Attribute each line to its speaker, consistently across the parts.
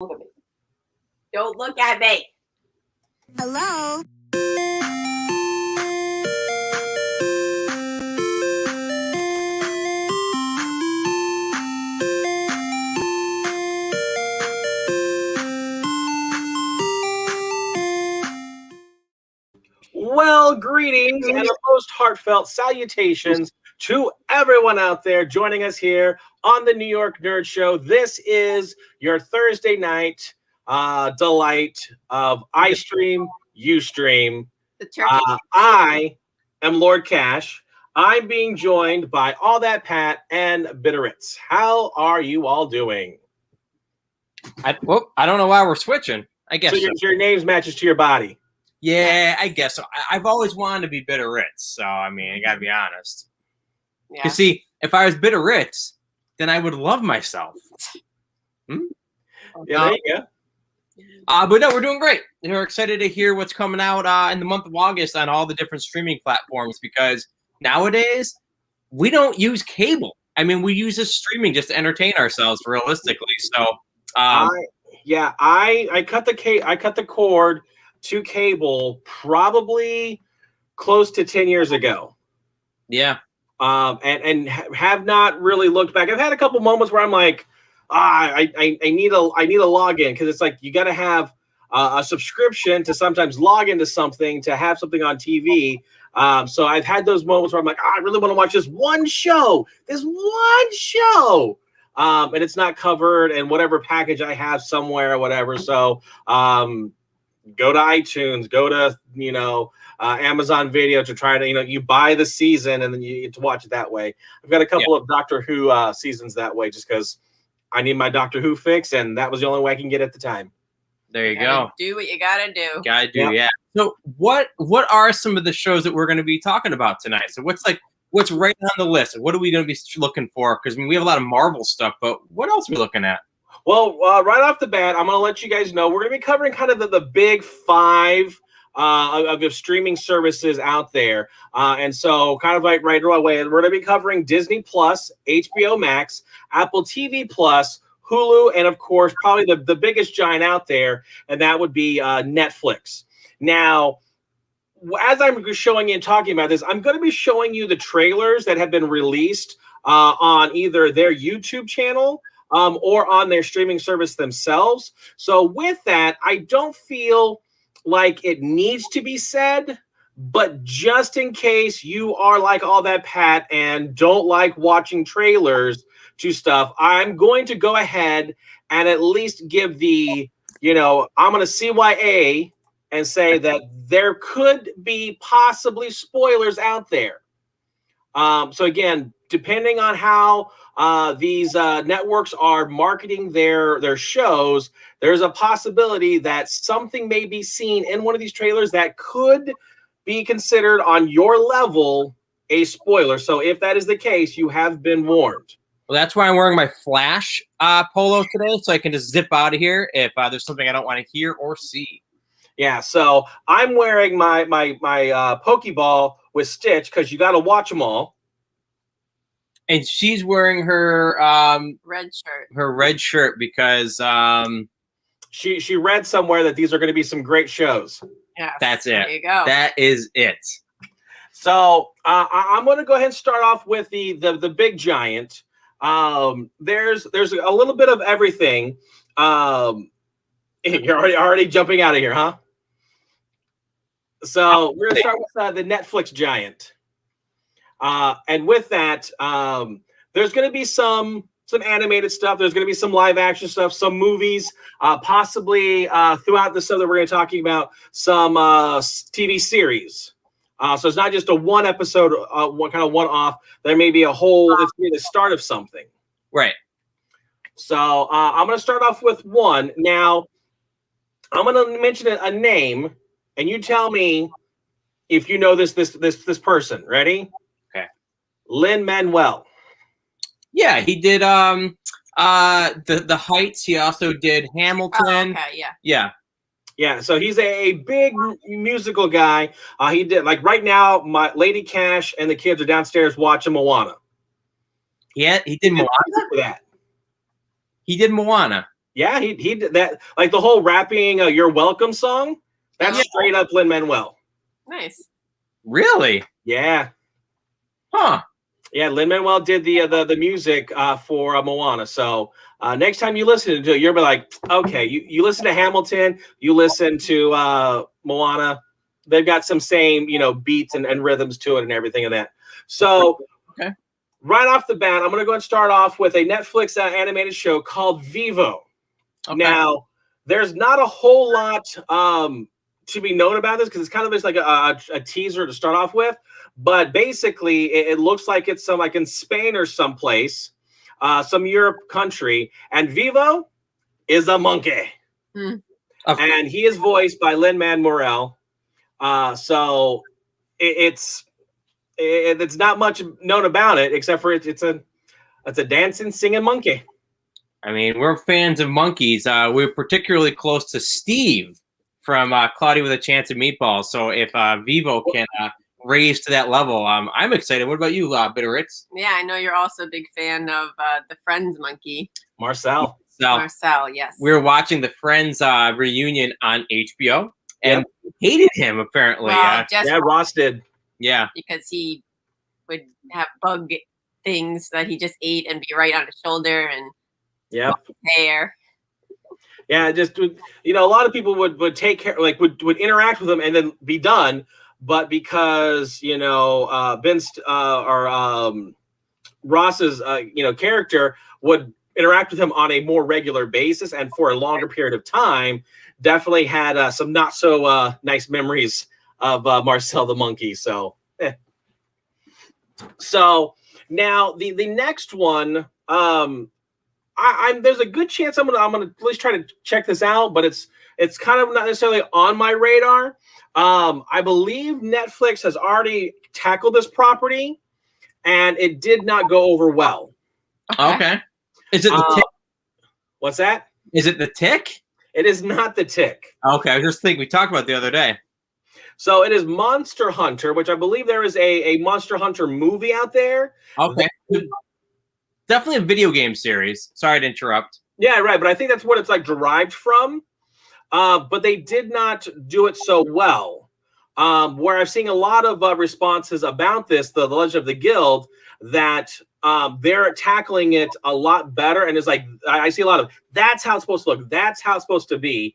Speaker 1: Look at me. Don't look at me.
Speaker 2: Hello?
Speaker 3: Well, greetings and the most heartfelt salutations to everyone out there joining us here on the New York Nerd Show. This is your Thursday night delight of iStream, YouStream.
Speaker 1: The turkey.
Speaker 3: I am Lord Cash. I'm being joined by All That Pat and Bitteritz. How are you all doing?
Speaker 4: I don't know why we're switching. I guess
Speaker 3: so. Your names matches to your body.
Speaker 4: Yeah, I guess so. I've always wanted to be Bitteritz, so I mean, I gotta be honest.
Speaker 1: Yeah.
Speaker 4: You see, if I was Bitteritz, then I would love myself.
Speaker 3: Yeah, there you go.
Speaker 4: But no, we're doing great. We're excited to hear what's coming out in the month of August on all the different streaming platforms, because nowadays we don't use cable. I mean, we use this streaming just to entertain ourselves, realistically. So,
Speaker 3: I cut the cord to cable probably close to 10 years ago.
Speaker 4: Yeah.
Speaker 3: And have not really looked back. I've had a couple moments where I'm like, I need a login, because it's like you got to have a subscription to sometimes log into something to have something on TV. So I've had those moments where I'm like, I really want to watch this one show, and it's not covered in whatever package I have somewhere or whatever. So go to iTunes, go to Amazon Video to try to you buy the season and then you get to watch it that way. I've got a couple of Doctor Who seasons that way, just because I need my Doctor Who fix, and that was the only way I can get at the time.
Speaker 4: There you go.
Speaker 1: Do what you gotta do.
Speaker 4: Yeah. So what are some of the shows that we're going to be talking about tonight? So what's right on the list? What are we going to be looking for? Because I mean, we have a lot of Marvel stuff, but what else are we looking at?
Speaker 3: Well, right off the bat, I'm going to let you guys know we're going to be covering kind of the big five of the streaming services out there. And so kind of like right away, we're going to be covering Disney Plus, HBO Max, Apple TV Plus, Hulu, and of course, probably the biggest giant out there, and that would be Netflix. Now, as I'm showing you and talking about this, I'm going to be showing you the trailers that have been released on either their YouTube channel or on their streaming service themselves. So with that, I don't feel like it needs to be said, but just in case you are like All That Pat and don't like watching trailers to stuff, I'm going to go ahead and at least give the, I'm going to CYA and say that there could be possibly spoilers out there. So again, depending on how these networks are marketing their shows, there's a possibility that something may be seen in one of these trailers that could be considered on your level a spoiler. So if that is the case, you have been warned.
Speaker 4: Well, that's why I'm wearing my Flash polo today, so I can just zip out of here if there's something I don't want to hear or see.
Speaker 3: Yeah, so I'm wearing my Pokeball with Stitch, because you got to watch them all.
Speaker 4: And she's wearing her
Speaker 1: red shirt.
Speaker 4: Her red shirt because
Speaker 3: she read somewhere that these are going to be some great shows.
Speaker 1: Yes,
Speaker 4: that's it.
Speaker 1: There you go.
Speaker 4: That is it.
Speaker 3: So I'm going to go ahead and start off with the big giant. There's a little bit of everything. You're already jumping out of here, huh? So we're going to start with the Netflix giant. And with that, there's going to be some animated stuff. There's going to be some live action stuff, some movies, possibly throughout the stuff that we're going to be talking about, some TV series. So it's not just a one episode, one off. There may be a whole. It's going to be the start of something.
Speaker 4: Right. So
Speaker 3: I'm going to start off with one. Now, I'm going to mention a name, and you tell me if you know this person. Ready?
Speaker 4: Okay.
Speaker 3: Lin-Manuel.
Speaker 4: Yeah, he did the Heights. He also did Hamilton.
Speaker 1: Oh, okay,
Speaker 3: yeah. So he's a big musical guy. He did, like, right now, my Lady Cash and the kids are downstairs watching Moana.
Speaker 4: Yeah, he did Moana.
Speaker 3: That.
Speaker 4: He did Moana.
Speaker 3: Yeah, he did that. Like the whole rapping "You're Welcome" song. That's straight up Lin-Manuel.
Speaker 1: Nice.
Speaker 4: Really?
Speaker 3: Yeah.
Speaker 4: Huh.
Speaker 3: Yeah, Lin-Manuel did the music for Moana. So next time you listen to it, you'll be like, okay, you listen to Hamilton, you listen to Moana. They've got some same, beats and rhythms to it and everything of that. So
Speaker 4: okay.
Speaker 3: Right off the bat, I'm going to go and start off with a Netflix animated show called Vivo. Okay. Now, there's not a whole lot to be known about this because it's kind of just like a teaser to start off with. But basically, it looks like it's like in Spain or someplace, some Europe country. And Vivo is a monkey. And he is voiced by Lin-Manuel Miranda. So it's not much known about it, except for it's a dancing, singing monkey.
Speaker 4: I mean, we're fans of monkeys. We're particularly close to Steve from Cloudy with a Chance of Meatballs. So if Vivo can raise to that level, I'm excited. What about you, Bitteritz?
Speaker 1: Yeah, I know you're also a big fan of the Friends monkey.
Speaker 3: Marcel,
Speaker 1: yes.
Speaker 4: We were watching the Friends reunion on HBO and hated him, apparently.
Speaker 1: Well,
Speaker 3: Ross did.
Speaker 4: Yeah.
Speaker 1: Because he would have bug things that he just ate and be right on his shoulder and hair.
Speaker 3: Yeah, just a lot of people would take care, like would interact with him and then be done, but because Ross's character would interact with him on a more regular basis and for a longer period of time, definitely had some not so nice memories of Marcel the monkey. So, So now the next one, there's a good chance I'm gonna at least try to check this out, but it's kind of not necessarily on my radar. I believe Netflix has already tackled this property, and it did not go over well.
Speaker 4: Okay. Is it the Tick?
Speaker 3: What's that?
Speaker 4: Is it the Tick?
Speaker 3: It is not the Tick.
Speaker 4: Okay, I just think we talked about it the other day.
Speaker 3: So it is Monster Hunter, which I believe there is a Monster Hunter movie out there.
Speaker 4: Okay. Definitely a video game series. Sorry to interrupt.
Speaker 3: Yeah, right. But I think that's what it's like derived from. But they did not do it so well. Where I've seen a lot of responses about this, the Legend of the Guild, that they're tackling it a lot better. And it's like, I see a lot of, that's how it's supposed to look. That's how it's supposed to be.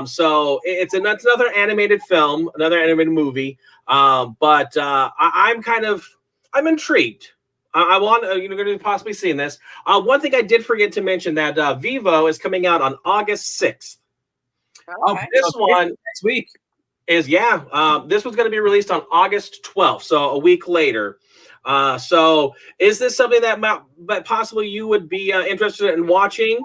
Speaker 3: So it's another animated film, another animated movie. But I'm intrigued. I want you're going to possibly seeing this. One thing I did forget to mention that Vivo is coming out on August 6th.
Speaker 1: Okay.
Speaker 3: This one
Speaker 4: next week
Speaker 3: is this one's going to be released on August 12th, so a week later. So is this something that possibly you would be interested in watching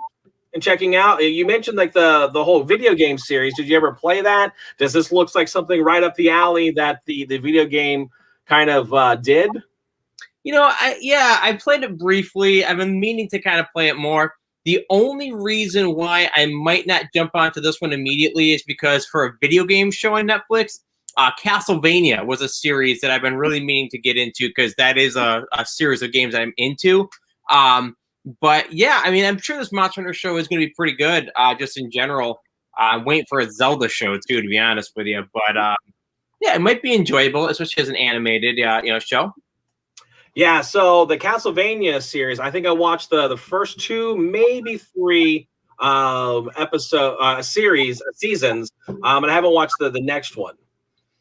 Speaker 3: and checking out? You mentioned like the whole video game series. Did you ever play that? Does this look like something right up the alley that the video game kind of did?
Speaker 4: I played it briefly. I've been meaning to kind of play it more. The only reason why I might not jump onto this one immediately is because for a video game show on Netflix, Castlevania was a series that I've been really meaning to get into because that is a series of games I'm into. But yeah, I mean, I'm sure this Monster Hunter show is going to be pretty good just in general. I'm waiting for a Zelda show too, to be honest with you. But yeah, it might be enjoyable, especially as an animated show.
Speaker 3: Yeah, so the Castlevania series, I think I watched the first 2, maybe 3 seasons, and I haven't watched the next one.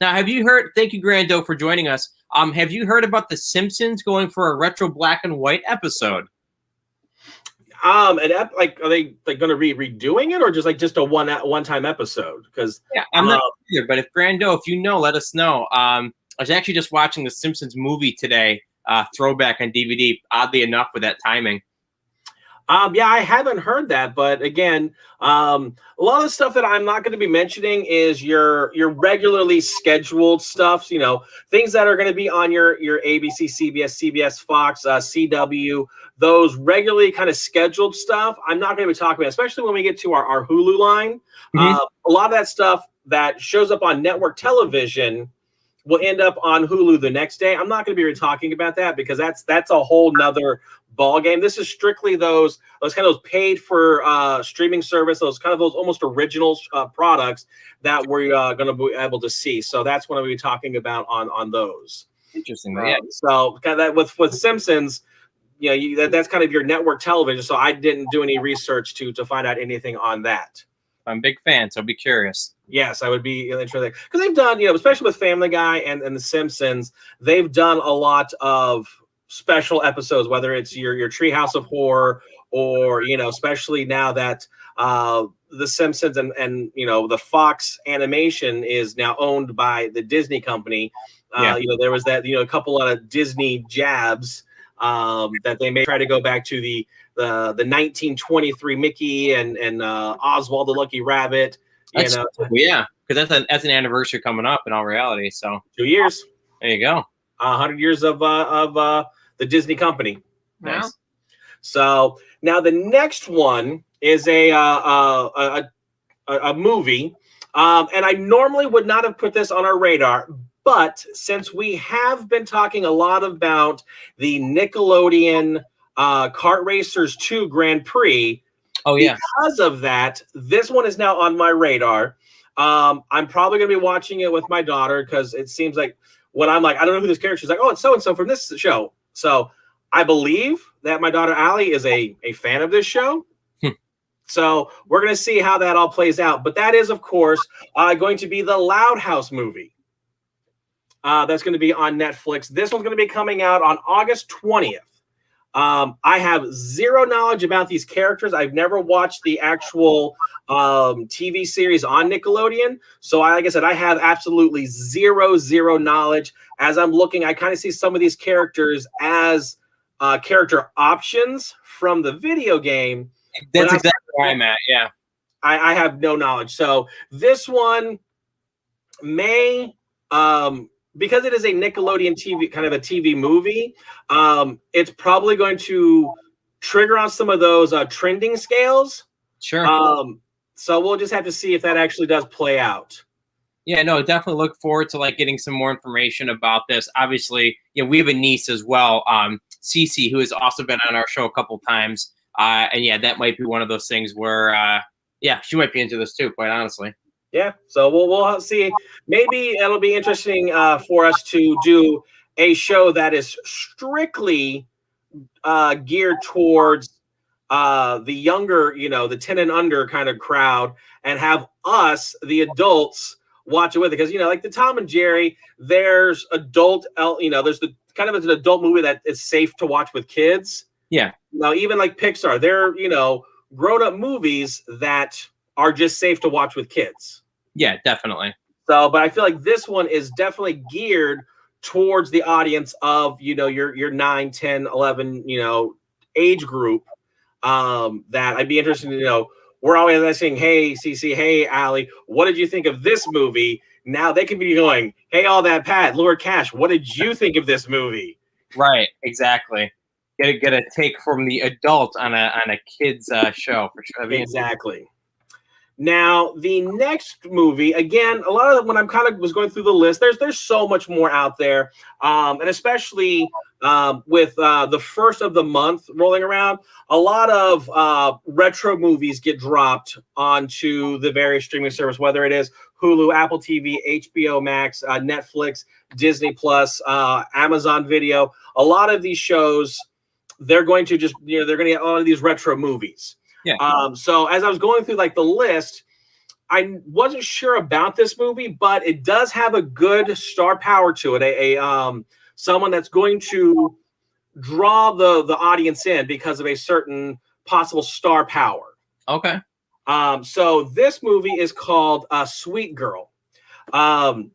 Speaker 4: Now, have you heard? Thank you, Grando, for joining us. Have you heard about The Simpsons going for a retro black and white episode?
Speaker 3: Are they going to be redoing it, or just a one-time episode? Because
Speaker 4: I'm not sure, but if Grando, if you know, let us know. I was actually just watching the Simpsons movie today. Throwback on DVD, oddly enough, with that timing.
Speaker 3: Yeah, I haven't heard that, but again, a lot of the stuff that I'm not going to be mentioning is your regularly scheduled stuff. Things that are going to be on your ABC, CBS, Fox, CW, those regularly kind of scheduled stuff. I'm not going to be talking about, especially when we get to our Hulu line. Mm-hmm. A lot of that stuff that shows up on network television. will end up on Hulu the next day. I'm not going to be talking about that because that's a whole nother ball game. This is strictly those kind of those paid for streaming service, those almost original products that we're going to be able to see. So that's what I'm going to be talking about on those.
Speaker 4: Interesting. Yeah.
Speaker 3: So kind of that with Simpsons, that's kind of your network television. So I didn't do any research to find out anything on that.
Speaker 4: I'm a big fan, so I'll be curious.
Speaker 3: Yes, I would be interested because they've done, especially with Family Guy and The Simpsons, they've done a lot of special episodes, whether it's your Treehouse of Horror or, especially now that The Simpsons and the Fox animation is now owned by the Disney company. There was that, a couple of Disney jabs that they may try to go back to the 1923 Mickey and Oswald the Lucky Rabbit.
Speaker 4: Yeah, because that's an anniversary coming up in all reality. So
Speaker 3: 2 years.
Speaker 4: There you go.
Speaker 3: 100 years of the Disney company.
Speaker 4: Nice.
Speaker 3: So now the next one is a movie, and I normally would not have put this on our radar, but since we have been talking a lot about the Nickelodeon Kart Racers 2 Grand Prix.
Speaker 4: Oh, yeah.
Speaker 3: Because of that, this one is now on my radar. I'm probably going to be watching it with my daughter because it seems like when I'm like, I don't know who this character is, like, oh, it's so-and-so from this show. So I believe that my daughter Allie is a fan of this show. So we're going to see how that all plays out. But that is, of course, going to be the Loud House movie. That's going to be on Netflix. This one's going to be coming out on August 20th. I have zero knowledge about these characters. I've never watched the actual TV series on Nickelodeon. So like I said, I have absolutely zero knowledge. As I'm looking, I kind of see some of these characters as character options from the video game.
Speaker 4: That's exactly where I'm at, yeah.
Speaker 3: I have no knowledge. So this one may... because it is a Nickelodeon TV, kind of a TV movie, it's probably going to trigger on some of those trending scales.
Speaker 4: Sure.
Speaker 3: So we'll just have to see if that actually does play out.
Speaker 4: Yeah, no, definitely look forward to getting some more information about this. Obviously, we have a niece as well, Cece, who has also been on our show a couple times. And yeah, that might be one of those things where, she might be into this too, quite honestly.
Speaker 3: Yeah, so we'll see. Maybe it'll be interesting for us to do a show that is strictly geared towards the younger, the 10 and under kind of crowd, and have us, the adults, watch it with it. Because, like the Tom and Jerry, there's adult, there's the kind of an adult movie that is safe to watch with kids.
Speaker 4: Yeah.
Speaker 3: Even like Pixar, they're, grown-up movies that are just safe to watch with kids.
Speaker 4: Yeah, definitely.
Speaker 3: So, but I feel like this one is definitely geared towards the audience of, your 9, 10, 11, age group. That I'd be interested in, we're always asking, hey, Cece, hey, Allie, what did you think of this movie? Now they can be going, hey, all that Pat, Lord Cash, what did you think of this movie?
Speaker 4: Right, exactly. Get a take from the adult on a kid's show for sure.
Speaker 3: Exactly. Now, the next movie, again, a lot of when I'm kind of was going through the list, there's so much more out there, and especially with the first of the month rolling around, a lot of retro movies get dropped onto the various streaming service, whether it is Hulu, Apple TV, HBO Max, Netflix, Disney Plus, Amazon Video. A lot of these shows, they're going to just, they're going to get a lot of these retro movies.
Speaker 4: Yeah.
Speaker 3: So as I was going through the list, I wasn't sure about this movie, but it does have a good star power to it. Someone that's going to draw the audience in because of a certain possible star power.
Speaker 4: Okay.
Speaker 3: So this movie is called Sweet Girl. And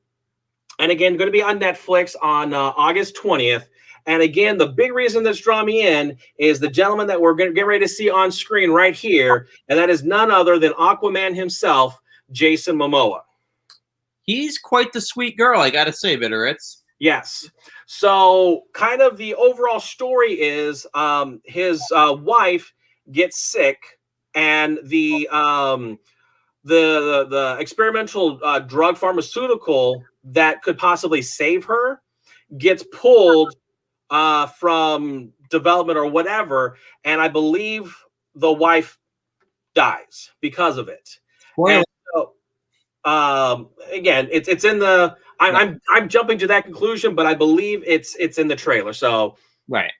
Speaker 3: again, going to be on Netflix on August 20th. And again, the big reason that's drawn me in is the gentleman that we're going to get ready to see on screen right here. And that is none other than Aquaman himself, Jason Momoa.
Speaker 4: He's quite the sweet girl, I got to say, Bitteritz.
Speaker 3: Yes. So kind of the overall story is his wife gets sick, and the experimental drug pharmaceutical that could possibly save her gets pulled from development or whatever, and I believe the wife dies because of it. And so, again, it's in the. I'm jumping to that conclusion, but I believe it's in the trailer. So
Speaker 4: right,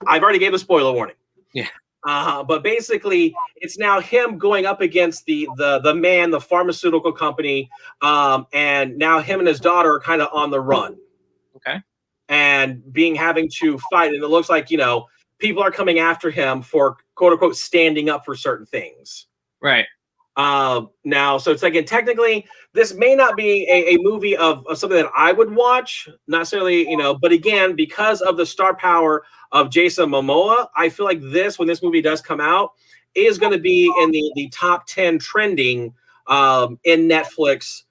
Speaker 3: I've already gave a spoiler warning.
Speaker 4: Yeah.
Speaker 3: But basically, it's now him going up against the man, the pharmaceutical company, and now him and his daughter are kind of on the run.
Speaker 4: Okay.
Speaker 3: And having to fight, and it looks like people are coming after him for quote unquote standing up for certain things.
Speaker 4: Right.
Speaker 3: Now, so it's like, and technically, this may not be a movie of something that I would watch, not necessarily, but again, because of the star power of Jason Momoa, I feel like when this movie does come out, is going to be in the top 10 trending in Netflix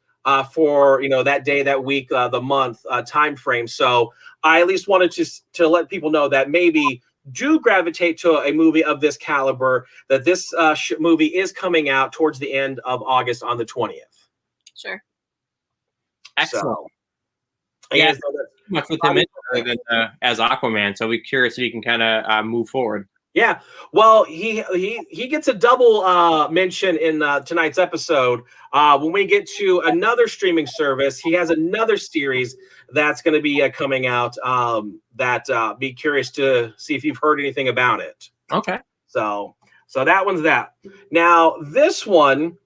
Speaker 3: for that day, that week, the month time frame. So I at least wanted to let people know that maybe do gravitate to a movie of this caliber, that this movie is coming out towards the end of August on the 20th.
Speaker 1: Sure.
Speaker 4: Excellent.
Speaker 3: So,
Speaker 4: yeah, much with him as Aquaman, so we're curious if he can kind of move forward.
Speaker 3: Yeah, well, he gets a double mention in tonight's episode. When we get to another streaming service, he has another series that's going to be coming out. Be curious to see if you've heard anything about it.
Speaker 4: Okay.
Speaker 3: So that one's that. Now this one,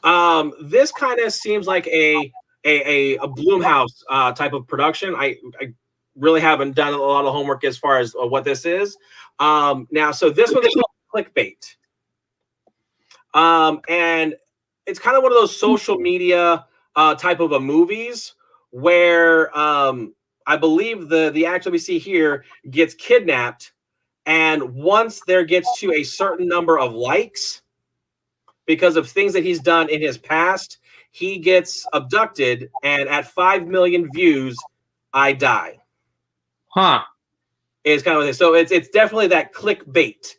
Speaker 3: this kind of seems like a Blumhouse type of production. I really haven't done a lot of homework as far as what this is. Now, so this one's called Clickbait. And it's kind of one of those social media type of movies where I believe the actor we see here gets kidnapped, and once there gets to a certain number of likes because of things that he's done in his past, he gets abducted, and at 5 million views, I die.
Speaker 4: Huh.
Speaker 3: Is kind of so it's definitely that clickbait.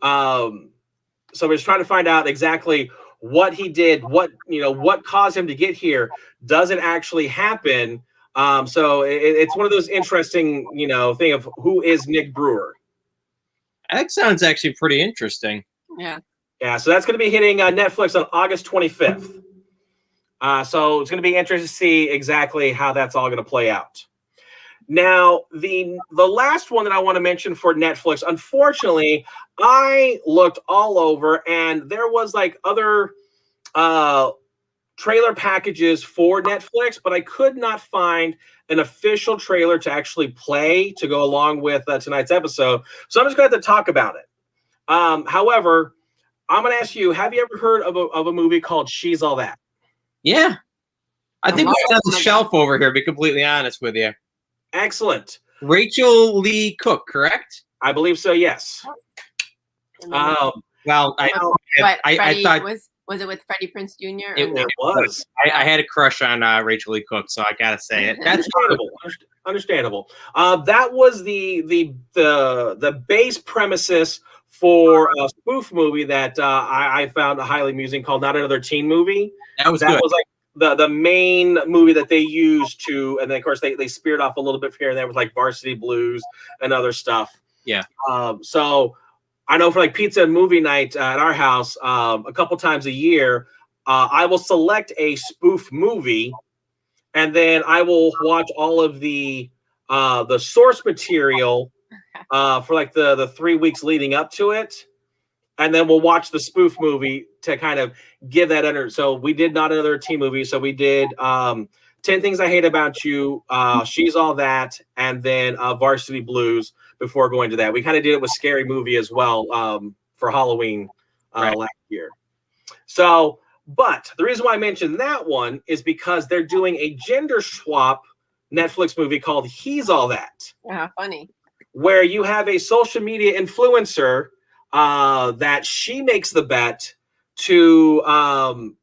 Speaker 3: So we're just trying to find out exactly what he did, what caused him to get here. Does it actually happen? So it's one of those interesting, thing of who is Nick Brewer.
Speaker 4: That sounds actually pretty interesting.
Speaker 1: Yeah.
Speaker 3: Yeah. So that's going to be hitting Netflix on August 25th. So it's going to be interesting to see exactly how that's all going to play out. Now, the last one that I want to mention for Netflix, unfortunately, I looked all over, and there was like other trailer packages for Netflix, but I could not find an official trailer to actually play to go along with tonight's episode. So I'm just going to have to talk about it. However, I'm going to ask you, have you ever heard of a movie called She's All That?
Speaker 4: Yeah. I think we're on the shelf over here, to be completely honest with you.
Speaker 3: Excellent.
Speaker 4: Rachel Lee Cook, correct?
Speaker 3: I believe so, yes.
Speaker 4: Well, I thought
Speaker 1: was it with Freddie Prinze Jr.?
Speaker 3: It was.
Speaker 4: I had a crush on Rachel Lee Cook, so I gotta say it. That's
Speaker 3: understandable. That was the base premises for a spoof movie that I found highly amusing called Not Another Teen Movie.
Speaker 4: That was good.
Speaker 3: Was like the main movie that they used to, and then of course they speared off a little bit here and there with like Varsity Blues and other stuff.
Speaker 4: Yeah.
Speaker 3: So I know for like pizza and movie night at our house, a couple times a year, I will select a spoof movie, and then I will watch all of the source material for like the 3 weeks leading up to it. And then we'll watch the spoof movie to kind of give that under. So we did Not Another Teen Movie. So we did 10 Things I Hate About You, She's All That, and then Varsity Blues before going to that. We kind of did it with Scary Movie as well for Halloween last year. So, but the reason why I mentioned that one is because they're doing a gender swap Netflix movie called He's All That.
Speaker 1: Yeah, funny.
Speaker 3: Where you have a social media influencer that she makes the bet to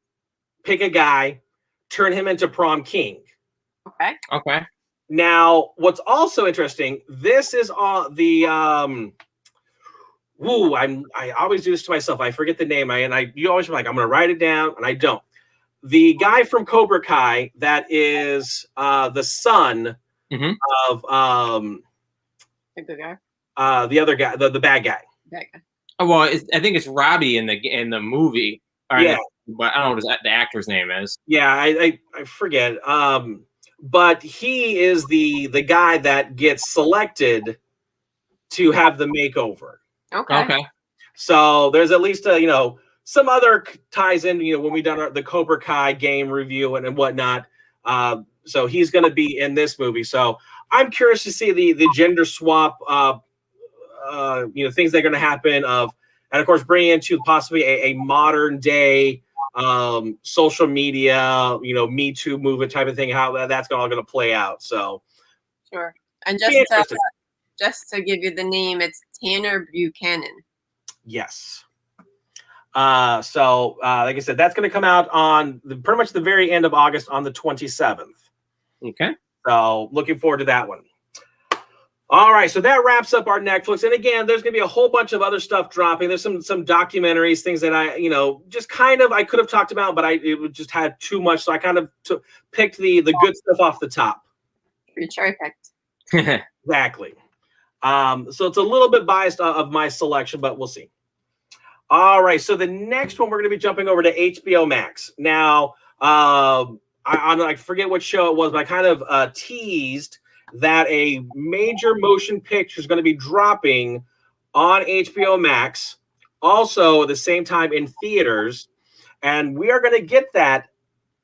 Speaker 3: pick a guy, turn him into prom king.
Speaker 1: Okay.
Speaker 3: Now, what's also interesting, this is the I always do this to myself. I forget the name. You always be like, I'm going to write it down, and I don't. the guy from Cobra Kai that is the son of
Speaker 1: The good guy.
Speaker 3: the other guy, the bad guy.
Speaker 1: Bad guy.
Speaker 4: Oh, well, I think it's Robbie in the movie.
Speaker 3: Yeah.
Speaker 4: But I don't know what the actor's name is.
Speaker 3: Yeah, I forget. But he is the guy that gets selected to have the makeover.
Speaker 1: Okay.
Speaker 3: So there's at least some other ties in, when we done the Cobra Kai game review and whatnot. So he's going to be in this movie. So I'm curious to see the gender swap, things that are going to happen and of course, bring into possibly a modern day social media, Me Too movement type of thing, how that's all going to play out. So
Speaker 1: sure. And just to give you the name, it's Tanner Buchanan.
Speaker 3: Yes. So like I said, that's going to come out on pretty much the very end of August on the 27th.
Speaker 4: Okay.
Speaker 3: So looking forward to that one. All right, so that wraps up our Netflix. And again, there's going to be a whole bunch of other stuff dropping. There's some documentaries, things that I, just kind of I could have talked about, but it just had too much. So I kind of picked the good stuff off the top.
Speaker 1: Your cherry picked.
Speaker 3: Exactly. So it's a little bit biased of my selection, but we'll see. All right, so the next one we're going to be jumping over to HBO Max. Now, I forget what show it was, but I kind of teased that a major motion picture is going to be dropping on HBO Max, also at the same time in theaters, and we are going to get that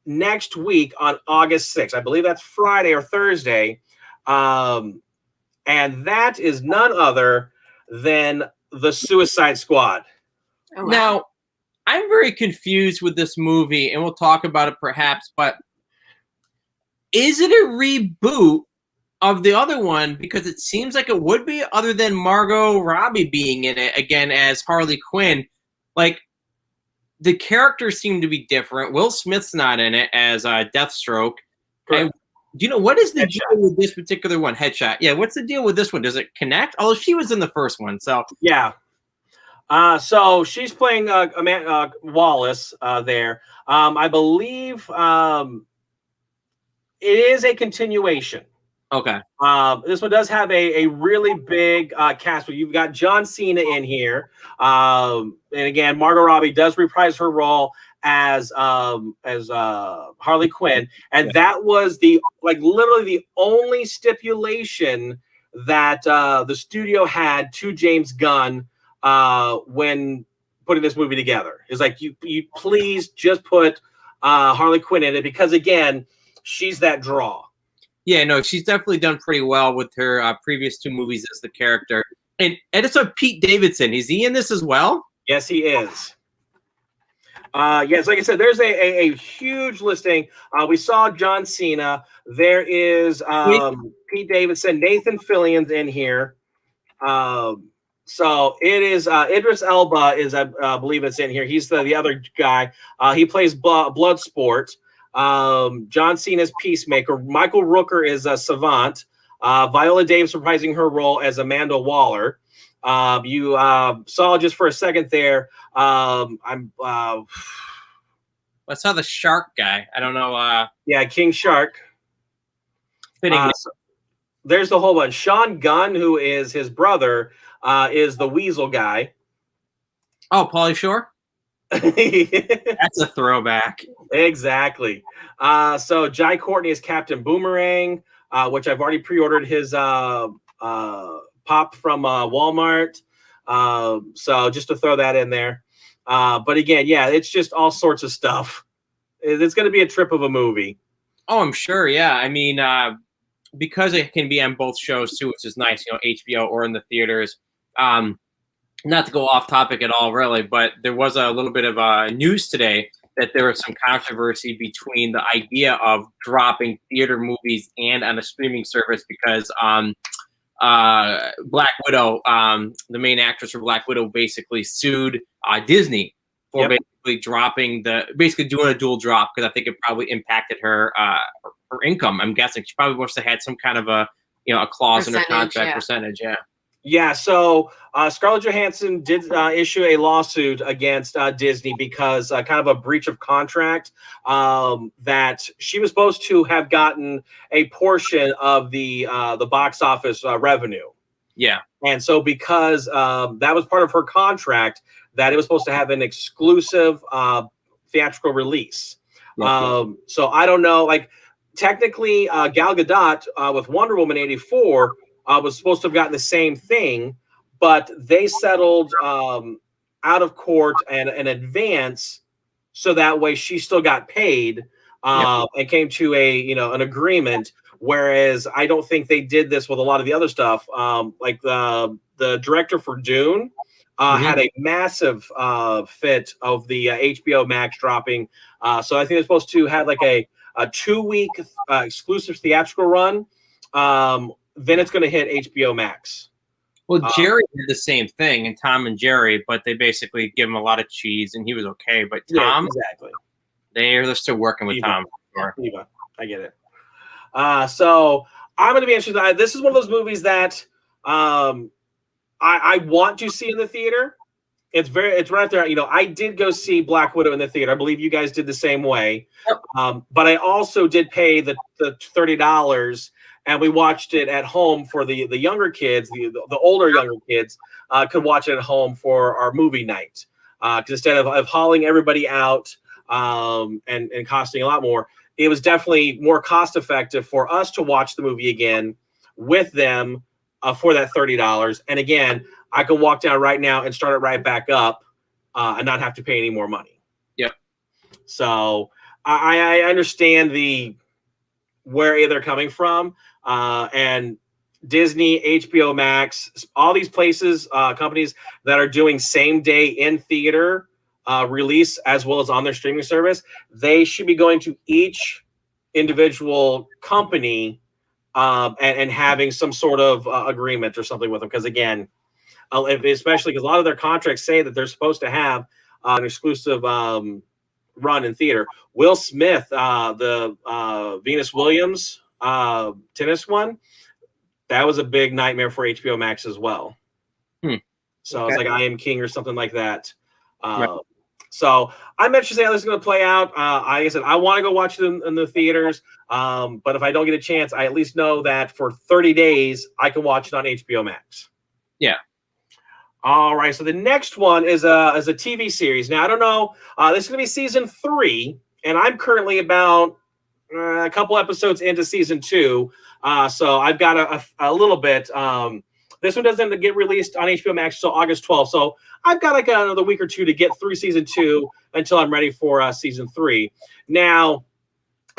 Speaker 3: next week on August 6th. I believe that's Friday or Thursday, and that is none other than The Suicide Squad.
Speaker 1: Oh, wow.
Speaker 4: Now, I'm very confused with this movie, and we'll talk about it perhaps, but is it a reboot of the other one? Because it seems like it would be, other than Margot Robbie being in it again as Harley Quinn. Like, the characters seem to be different. Will Smith's not in it as Deathstroke. And do you know what is the deal with this particular one? Headshot. Yeah, what's the deal with this one? Does it connect? Oh, she was in the first one, so
Speaker 3: yeah. So she's playing Wallace there. I believe it is a continuation.
Speaker 4: Okay.
Speaker 3: This one does have a really big cast. You've got John Cena in here, and again, Margot Robbie does reprise her role as Harley Quinn, and that was literally the only stipulation that the studio had to James Gunn when putting this movie together. Is like you please just put Harley Quinn in it, because again, she's that draw.
Speaker 4: Yeah, no, she's definitely done pretty well with her previous two movies as the character. And it's Pete Davidson. Is he in this as well?
Speaker 3: Yes, he is. Yes, like I said, there's a huge listing. We saw John Cena. There is Pete Davidson. Nathan Fillion's in here. So it is Idris Elba is, I believe it's in here. He's the other guy. He plays Bloodsport. John Cena's Peacemaker. Michael Rooker is a Savant. Viola Davis reprising her role as Amanda Waller. You saw just for a second there. I
Speaker 4: saw the shark guy. I don't know.
Speaker 3: Yeah, King Shark.
Speaker 4: Fitting.
Speaker 3: There's the whole one. Sean Gunn, who is his brother, is the Weasel guy.
Speaker 4: Oh, Pauly Shore? That's a throwback.
Speaker 3: Exactly. So Jai Courtney is Captain Boomerang, which I've already pre-ordered his pop from Walmart. So just to throw that in there. But again, yeah, it's just all sorts of stuff. It's going to be a trip of a movie.
Speaker 4: Oh, I'm sure. Yeah. I mean, because it can be on both shows too, which is nice, HBO or in the theaters. Not to go off topic at all, really, but there was a little bit of news today that there was some controversy between the idea of dropping theater movies and on a streaming service because Black Widow, the main actress for Black Widow, basically sued Disney for basically doing a dual drop, because I think it probably impacted her income. I'm guessing she probably must have had some kind of a clause in her contract percentage. Yeah.
Speaker 3: Yeah, so Scarlett Johansson did issue a lawsuit against Disney because kind of a breach of contract, that she was supposed to have gotten a portion of the box office revenue.
Speaker 4: Yeah.
Speaker 3: And so because that was part of her contract, that it was supposed to have an exclusive theatrical release. So I don't know, like technically Gal Gadot with Wonder Woman 84 was supposed to have gotten the same thing, but they settled out of court and in advance, so that way she still got paid and came to an agreement. Whereas I don't think they did this with a lot of the other stuff. Like the director for Dune had a massive fit of the HBO Max dropping. So I think they're supposed to have like a 2-week exclusive theatrical run. Then it's going to hit HBO Max.
Speaker 4: Well, Jerry did the same thing in Tom and Jerry, but they basically give him a lot of cheese, and he was okay. But Tom,
Speaker 3: exactly,
Speaker 4: they're still working with Tom.
Speaker 3: Sure. I get it. So I'm going to be interested. This is one of those movies that I want to see in the theater. It's right there. I did go see Black Widow in the theater. I believe you guys did the same way. Yep. But I also did pay the $30, and we watched it at home for the younger kids, the older younger kids could watch it at home for our movie night. Because instead of hauling everybody out and costing a lot more, it was definitely more cost effective for us to watch the movie again with them for that $30. And again, I can walk down right now and start it right back up and not have to pay any more money.
Speaker 4: Yep.
Speaker 3: So I understand where they're coming from. And Disney, HBO Max, all these places, companies that are doing same day in theater release as well as on their streaming service, they should be going to each individual company and having some sort of agreement or something with them. Because again, especially because a lot of their contracts say that they're supposed to have an exclusive run in theater. Will Smith, the Venus Williams tennis one, that was a big nightmare for HBO Max as well. So it's like I Am King or something like that. Right. So I'm interested to see how this is going to play out. Like I said, I want to go watch it in the theaters. But if I don't get a chance, I at least know that for 30 days, I can watch it on HBO Max.
Speaker 4: Yeah.
Speaker 3: All right. So the next one is a TV series. Now, I don't know. This is going to be season 3, and I'm currently about a couple episodes into season 2. So I've got a little bit. This one doesn't get released on HBO Max until August 12th. So I've got like another week or two to get through season 2 until I'm ready for season 3. Now,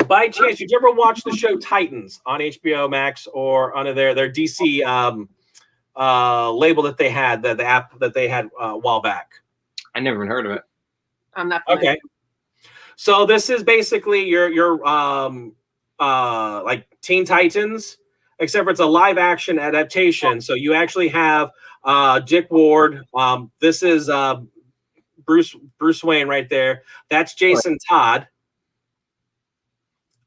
Speaker 3: by chance, did you ever watch the show Titans on HBO Max or on their DC label that they had, the app that they had a while back?
Speaker 4: I never even heard of it.
Speaker 1: I'm not familiar.
Speaker 3: Okay. So this is basically your like Teen Titans, except for it's a live action adaptation. So you actually have Dick Ward. This is Bruce Wayne right there. That's Jason Todd.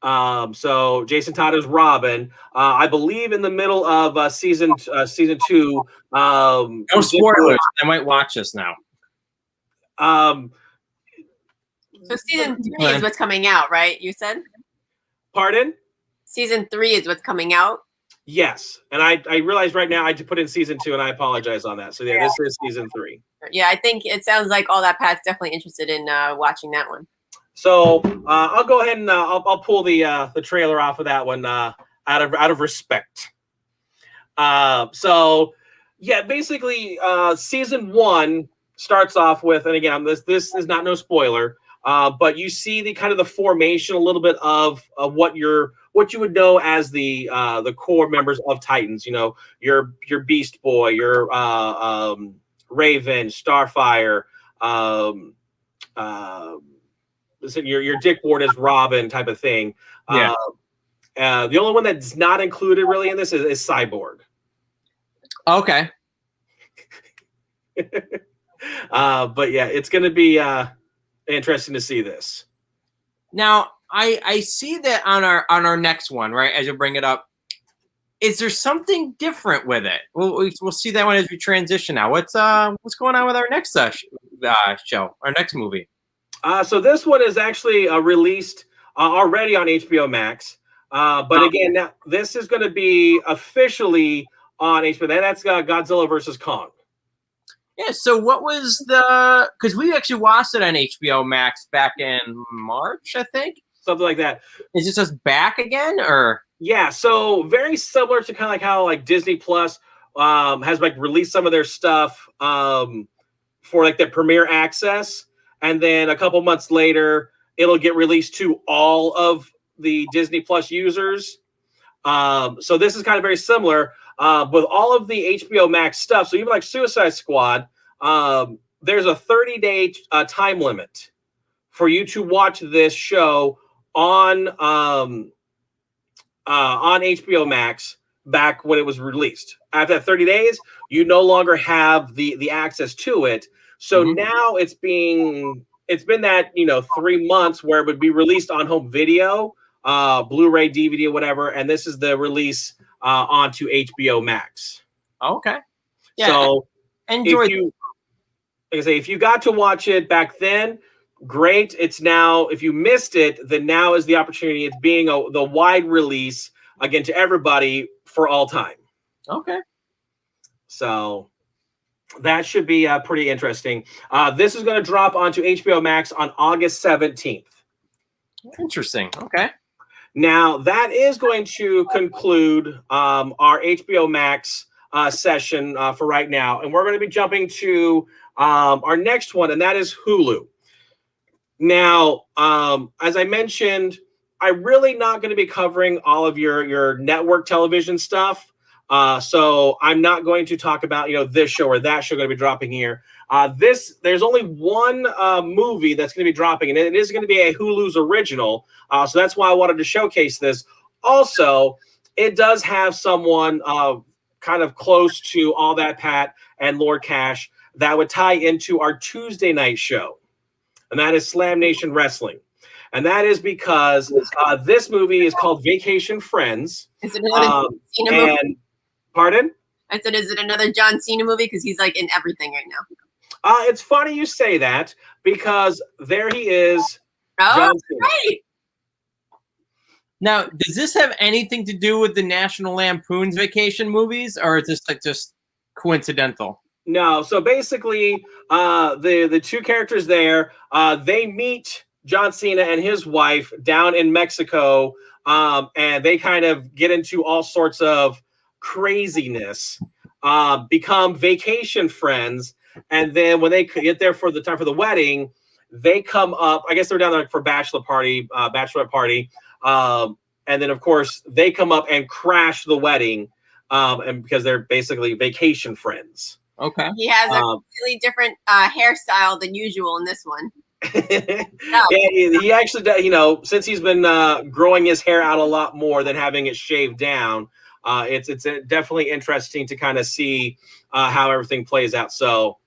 Speaker 3: So Jason Todd is Robin. I believe in the middle of season 2.
Speaker 4: No spoilers. I might watch this now.
Speaker 1: So season 3 is what's coming out, right? You said?
Speaker 3: Pardon? Season
Speaker 1: 3 is what's coming out?
Speaker 3: Yes. And I realized right now I had to put in season 2, and I apologize on that. So yeah, this is season 3.
Speaker 1: Yeah, I think it sounds like all that Pat's definitely interested in watching that one.
Speaker 3: So I'll go ahead and I'll pull the trailer off of that one out of respect. So yeah, basically season 1 starts off with, and again, this is not no spoiler, but you see the kind of the formation a little bit of what you would know as the core members of Titans. You know, your Beast Boy, your Raven, Starfire, your Dick Ward is Robin type of thing.
Speaker 4: Yeah.
Speaker 3: The only one that's not included really in this is Cyborg.
Speaker 4: Okay.
Speaker 3: But yeah, it's going to be interesting to see this.
Speaker 4: Now, I see that on our next one, right? As you bring it up, is there something different with it? We'll see that one as we transition now. What's going on with our next show, our next movie?
Speaker 3: So this one is actually released already on HBO Max. But again, now this is going to be officially on HBO. That's Godzilla versus Kong.
Speaker 4: Yeah. So what was because we actually watched it on HBO Max back in March, I think.
Speaker 3: Something like that.
Speaker 4: Is it just back again, or?
Speaker 3: Yeah, so very similar to kind of like how like Disney Plus has like released some of their stuff for like their premiere access, and then a couple months later it'll get released to all of the Disney Plus users. So this is kind of very similar with all of the HBO Max stuff. So even like Suicide Squad, there's a 30-day time limit for you to watch this show on HBO Max back when it was released. After that 30 days, you no longer have the access to it. So now it's been that 3 months where it would be released on home video, Blu-ray, DVD, or whatever, and this is the release onto HBO Max.
Speaker 4: Okay. Yeah.
Speaker 3: So
Speaker 4: enjoy.
Speaker 3: If you got to watch it back then, great. It's now, if you missed it, then now is the opportunity. It's being the wide release again to everybody for all time.
Speaker 4: Okay.
Speaker 3: So that should be pretty interesting. This is going to drop onto HBO Max on August 17th.
Speaker 4: Interesting. Okay.
Speaker 3: Now that is going to conclude our HBO Max session for right now. And we're going to be jumping to our next one, and that is Hulu. Now, as I mentioned, I'm really not going to be covering all of your network television stuff. So I'm not going to talk about, this show or that show going to be dropping here. There's only one movie that's going to be dropping, and it is going to be a Hulu's original. So that's why I wanted to showcase this. Also, it does have someone kind of close to All That Pat and Lord Cash that would tie into our Tuesday night show. And that is Slam Nation Wrestling. And that is because this movie is called Vacation Friends.
Speaker 1: Is it another Cena movie?
Speaker 3: Pardon?
Speaker 1: I said, is it another John Cena movie? Because he's like in everything right now.
Speaker 3: It's funny you say that because there he is.
Speaker 1: Oh,
Speaker 3: John Cena.
Speaker 1: right.
Speaker 4: Now, does this have anything to do with the National Lampoon's Vacation movies, or is this like just coincidental?
Speaker 3: No, so basically, the two characters there, they meet John Cena and his wife down in Mexico, and they kind of get into all sorts of craziness, become vacation friends, and then when they get there for the time for the wedding, they come up. I guess they're down there for bachelorette party, and then of course they come up and crash the wedding, and because they're basically vacation friends.
Speaker 4: Okay.
Speaker 1: He has a completely different hairstyle than usual in this one.
Speaker 3: Yeah, he actually does, since he's been growing his hair out a lot more than having it shaved down, it's definitely interesting to kind of see how everything plays out. So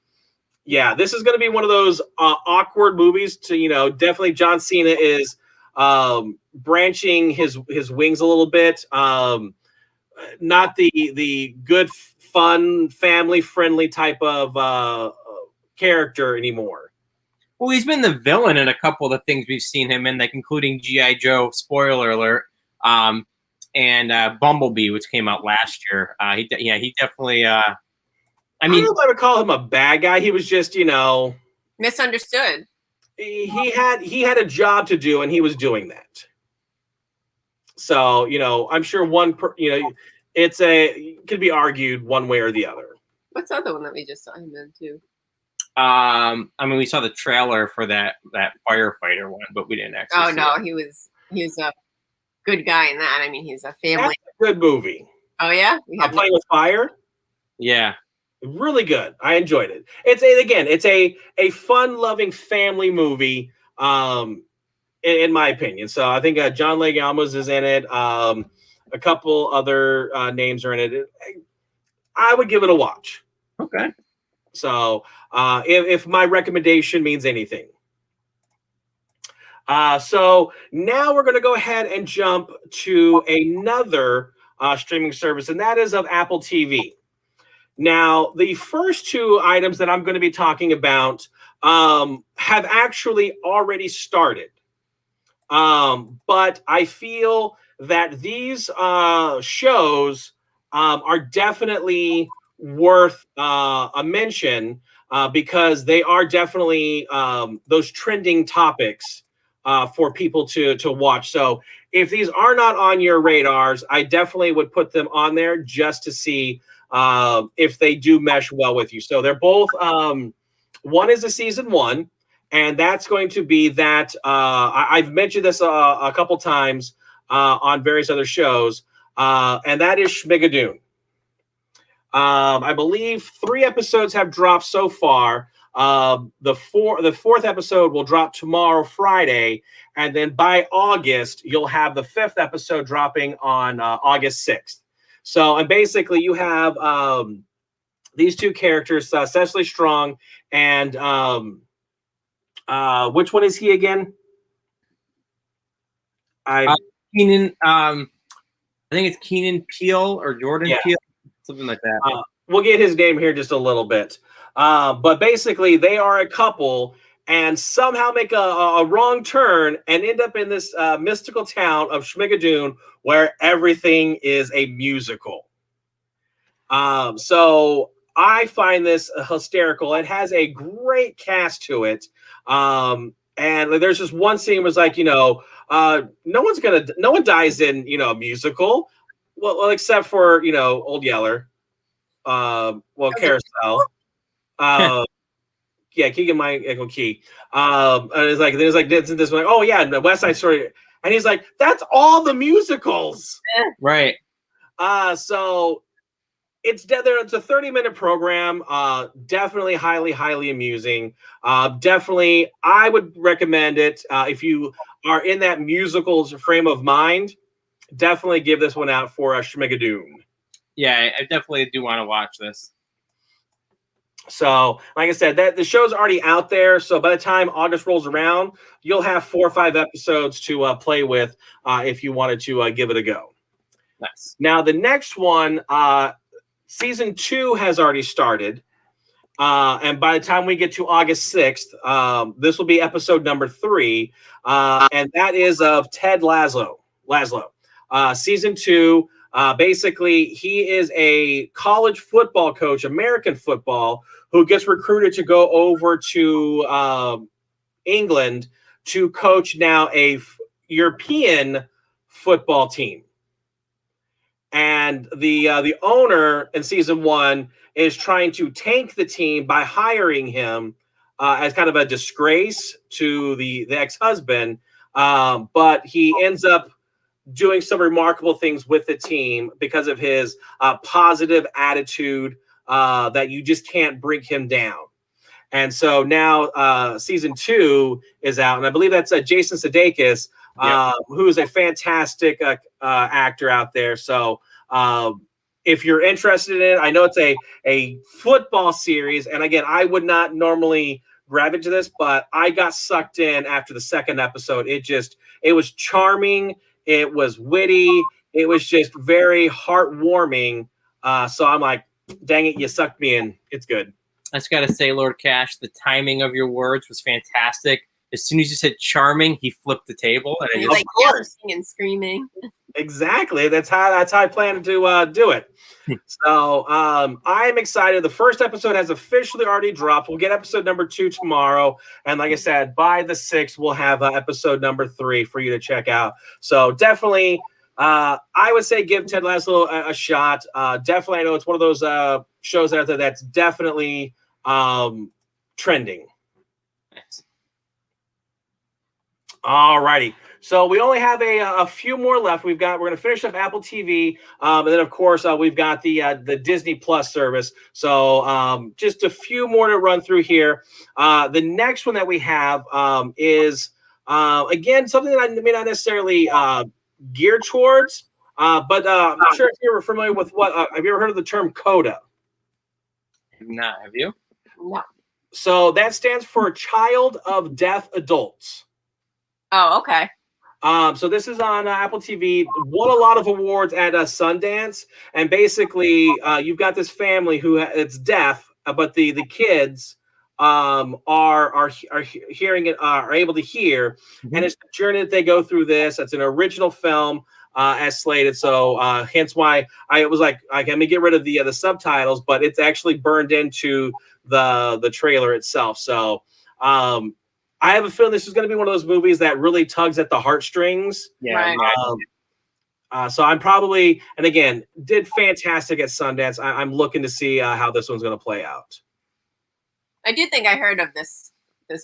Speaker 3: yeah, this is going to be one of those awkward movies to, definitely John Cena is branching his wings a little bit. Not the good, fun, family-friendly type of character anymore.
Speaker 4: Well, he's been the villain in a couple of the things we've seen him in, like including G.I. Joe, spoiler alert, and Bumblebee, which came out last year. He definitely. I
Speaker 3: don't know if I would call him a bad guy. He was just,
Speaker 1: misunderstood.
Speaker 3: He had a job to do, and he was doing that. So, I'm sure it could be argued one way or the other.
Speaker 1: What's the other one that we just saw him in too?
Speaker 4: We saw the trailer for that firefighter one, but we didn't actually.
Speaker 1: Oh no, he was a good guy in that. I mean, he's a family.
Speaker 3: That's a good movie.
Speaker 1: Oh yeah,
Speaker 3: Playing with Fire.
Speaker 4: Yeah,
Speaker 3: really good. I enjoyed it. It's a fun-loving family movie. In my opinion. So I think John Leguizamo is in it. A couple other names are in it. I would give it a watch.
Speaker 4: Okay.
Speaker 3: So if my recommendation means anything. So now we're going to go ahead and jump to another streaming service, and that is of Apple TV. Now, the first two items that I'm going to be talking about have actually already started. But I feel that these shows are definitely worth a mention because they are definitely those trending topics for people to watch. So if these are not on your radars, I definitely would put them on there just to see if they do mesh well with you. So they're both, one is a season 1, and that's going to be that I've mentioned this a couple times on various other shows, and that is Schmigadoon. I believe 3 episodes have dropped so far. The fourth episode will drop tomorrow, Friday, and then by August you'll have the 5th episode dropping on August 6th. So, and basically you have these two characters, Cecily Strong and which one is he again?
Speaker 4: Keenan. I think it's Keenan Peele or Jordan Peele, something like that.
Speaker 3: We'll get his name here just a little bit. But basically, they are a couple and somehow make a wrong turn and end up in this mystical town of Schmigadoon where everything is a musical. So I find this hysterical. It has a great cast to it. And there's this one scene was like, no one dies in, a musical. Well, except for, Old Yeller. Carousel. Yeah, Keegan-Michael Key. And it's like, there's like this one, like, oh yeah, the West Side Story. And he's like, that's all the musicals.
Speaker 4: Right.
Speaker 3: So it's a 30-minute program. Definitely highly amusing. Definitely, I would recommend it if you are in that musicals frame of mind. Definitely give this one out for Schmigadoon.
Speaker 4: Yeah, I definitely do want to watch this.
Speaker 3: So, like I said, the show's already out there. So by the time August rolls around, you'll have 4 or 5 episodes to play with if you wanted to give it a go.
Speaker 4: Nice.
Speaker 3: Now, the next one, season 2 has already started. And by the time we get to August 6th, this will be episode number 3. And that is of Ted Lasso. Season 2. Basically, he is a college football coach, American football, who gets recruited to go over to England to coach now a European football team. And the owner in season 1 is trying to tank the team by hiring him as kind of a disgrace to the ex-husband. But he ends up doing some remarkable things with the team because of his positive attitude that you just can't bring him down. And so now season 2 is out, and I believe that's Jason Sudeikis, who is a fantastic actor out there. So if you're interested in it, I know it's a football series, and again, I would not normally grab into this, but I got sucked in after the 2nd episode. It was charming. It was witty. It was just very heartwarming. So I'm like, dang it, you sucked me in. It's good.
Speaker 4: I just got to say, Lord Cash, the timing of your words was fantastic. As soon as you said charming, he flipped the table. And
Speaker 1: he's like yelling and screaming.
Speaker 3: Exactly. That's how I plan to do it. So I'm excited. The first episode has officially already dropped. We'll get episode number 2 tomorrow. And like I said, by the 6th, we'll have episode number 3 for you to check out. So definitely, I would say give Ted Lasso a shot. Definitely, I know it's one of those shows out there that's definitely trending. All righty. So we only have a few more left. We're going to finish up Apple TV, and then of course we've got the Disney Plus service. So just a few more to run through here. The next one that we have is again something that I may not necessarily gear towards, but I'm not sure if you're familiar with what. Have you ever heard of the term CODA?
Speaker 4: Not, have you?
Speaker 1: No.
Speaker 3: So that stands for Child of Deaf Adults.
Speaker 1: Oh, okay.
Speaker 3: So this is on Apple TV. Won a lot of awards at Sundance, and basically, you've got this family who it's deaf, but the kids are hearing it, are able to hear, and it's the journey that they go through this. It's an original film as slated, so hence why I was like, let me get rid of the subtitles, but it's actually burned into the trailer itself. So. I have a feeling this is going to be one of those movies that really tugs at the heartstrings.
Speaker 4: Yeah.
Speaker 1: Right.
Speaker 3: So I'm probably, and again, did fantastic at Sundance. I'm looking to see how this one's going to play out.
Speaker 1: I do think I heard of this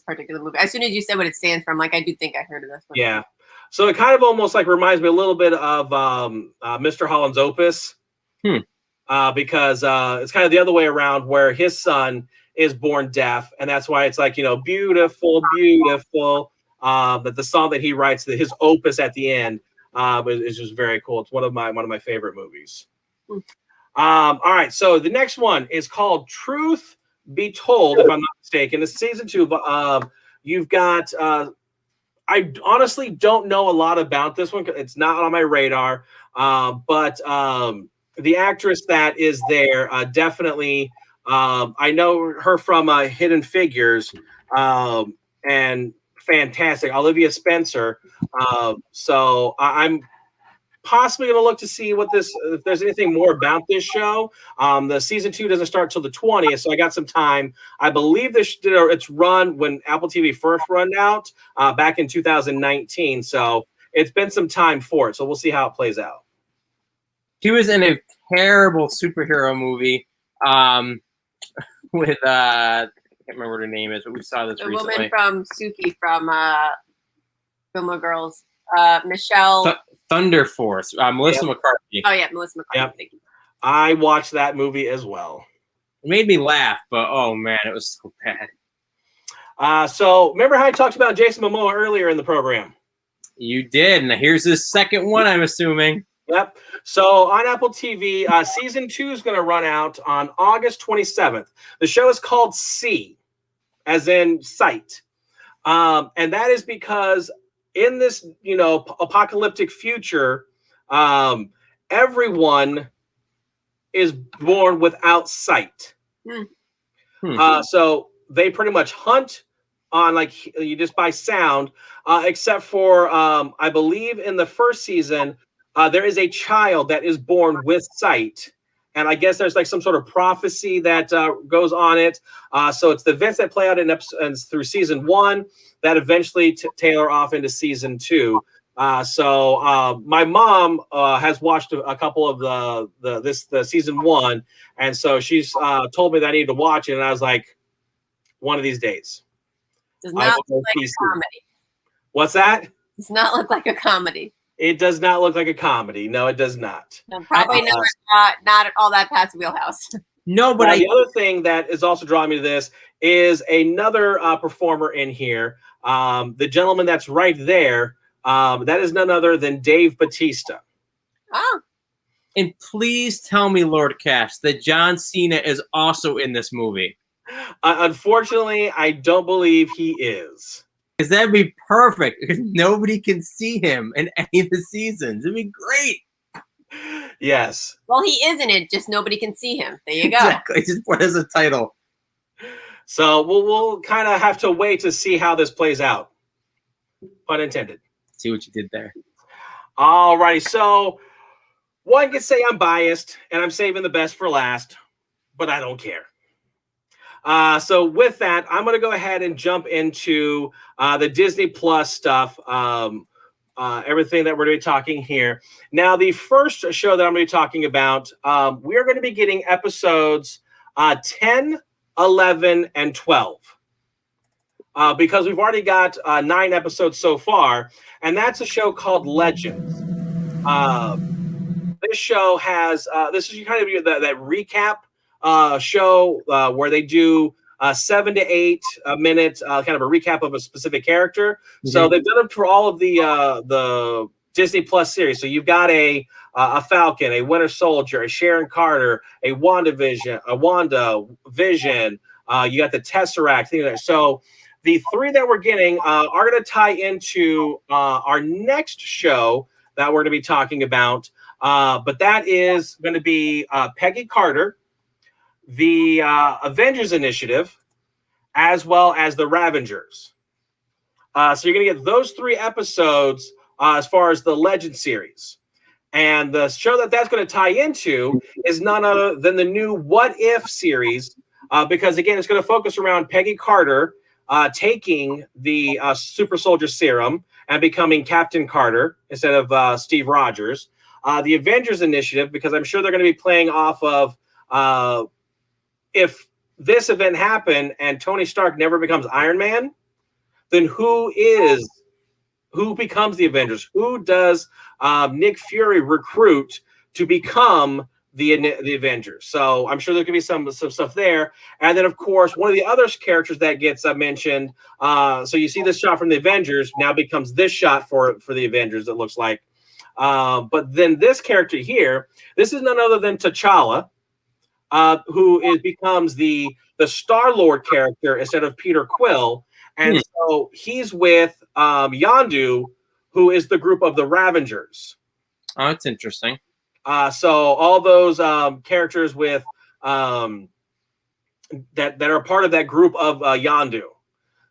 Speaker 1: particular movie. As soon as you said what it stands for, I'm like, I do think I heard of this one.
Speaker 3: Yeah. So it kind of almost like reminds me a little bit of Mr. Holland's Opus. Because it's kind of the other way around where his son is born deaf, and that's why it's like, beautiful, that the song that he writes, his opus at the end, is just very cool. It's one of my favorite movies. All right, so the next one is called Truth Be Told, if I'm not mistaken. It's season 2. You've got I honestly don't know a lot about this one. It's not on my radar, but the actress that is there definitely. I know her from Hidden Figures, and fantastic, Olivia Spencer. So I'm possibly going to look to see if there's anything more about this show. The season 2 doesn't start till the 20th, so I got some time. I believe its run when Apple TV first run out back in 2019. So it's been some time for it. So we'll see how it plays out.
Speaker 4: She was in a terrible superhero movie. With I can't remember what her name is, but we saw this recently.
Speaker 1: The woman from Suki from Gilmore Girls, Michelle
Speaker 4: Thunder Force, Melissa McCarthy.
Speaker 1: Oh yeah, Melissa McCarthy.
Speaker 3: Yep. I watched that movie as well.
Speaker 4: It made me laugh, but oh man, it was so bad.
Speaker 3: So remember how I talked about Jason Momoa earlier in the program?
Speaker 4: You did, and here's his second one, I'm assuming.
Speaker 3: Yep. So on Apple TV, season 2 is going to run out on August 27th. The show is called See, as in sight. And that is because in this, apocalyptic future, everyone is born without sight. So they pretty much hunt on you just by sound, except for I believe in the first season, there is a child that is born with sight. And I guess there's some sort of prophecy that goes on it. So it's the events that play out in episodes through season 1 that eventually tailor off into season 2. So my mom has watched a couple of the season 1, and so she's told me that I need to watch it, and I was like, one of these days.
Speaker 1: Does not look like a comedy.
Speaker 3: What's that?
Speaker 1: Does not look like a comedy.
Speaker 3: It does not look like a comedy. No, it does not.
Speaker 1: No, probably not all that Pat's wheelhouse.
Speaker 4: No, but
Speaker 3: the other thing that is also drawing me to this is another performer in here. The gentleman that's right there, that is none other than Dave Bautista.
Speaker 1: Oh.
Speaker 4: And please tell me, Lord Cash, that John Cena is also in this movie.
Speaker 3: Unfortunately, I don't believe he is.
Speaker 4: Because that'd be perfect. Because nobody can see him in any of the seasons. It'd be great.
Speaker 3: Yes.
Speaker 1: Well, he is in it, just nobody can see him. There you go.
Speaker 4: Exactly. Just put as a title.
Speaker 3: So we'll kind of have to wait to see how this plays out. Pun intended.
Speaker 4: See what you did there.
Speaker 3: All righty. So one can say I'm biased and I'm saving the best for last, but I don't care. So with that, I'm going to go ahead and jump into the Disney Plus stuff, everything that we're going to be talking here. Now, the first show that I'm going to be talking about, we are going to be getting episodes 10, 11, and 12. Because we've already got 9 episodes so far, and that's a show called Legends. This show has, this is kind of that recap show where they do 7 to 8 minutes, kind of a recap of a specific character. Mm-hmm. So they've done it for all of the Disney Plus series. So you've got a Falcon, a Winter Soldier, a Sharon Carter, a Wanda Vision. You got the Tesseract. Things like that. So the 3 that we're getting are going to tie into our next show that we're going to be talking about. But that is going to be Peggy Carter, the Avengers Initiative, as well as the Ravengers. So you're going to get those 3 episodes as far as the Legend series. And the show that's going to tie into is none other than the new What If series, because, again, it's going to focus around Peggy Carter taking the super soldier serum and becoming Captain Carter instead of Steve Rogers. The Avengers Initiative, because I'm sure they're going to be playing off of if this event happened and Tony Stark never becomes Iron Man, then who becomes the Avengers? Who does Nick Fury recruit to become the Avengers? So I'm sure there could be some stuff there. And then, of course, one of the other characters that gets mentioned. So you see this shot from the Avengers now becomes this shot for the Avengers, it looks like. But then this character here, this is none other than T'Challa, who becomes the Star-Lord character instead of Peter Quill. And so he's with Yondu, who is the group of the Ravengers.
Speaker 4: Oh, that's interesting.
Speaker 3: So all those characters with that are part of that group of Yondu.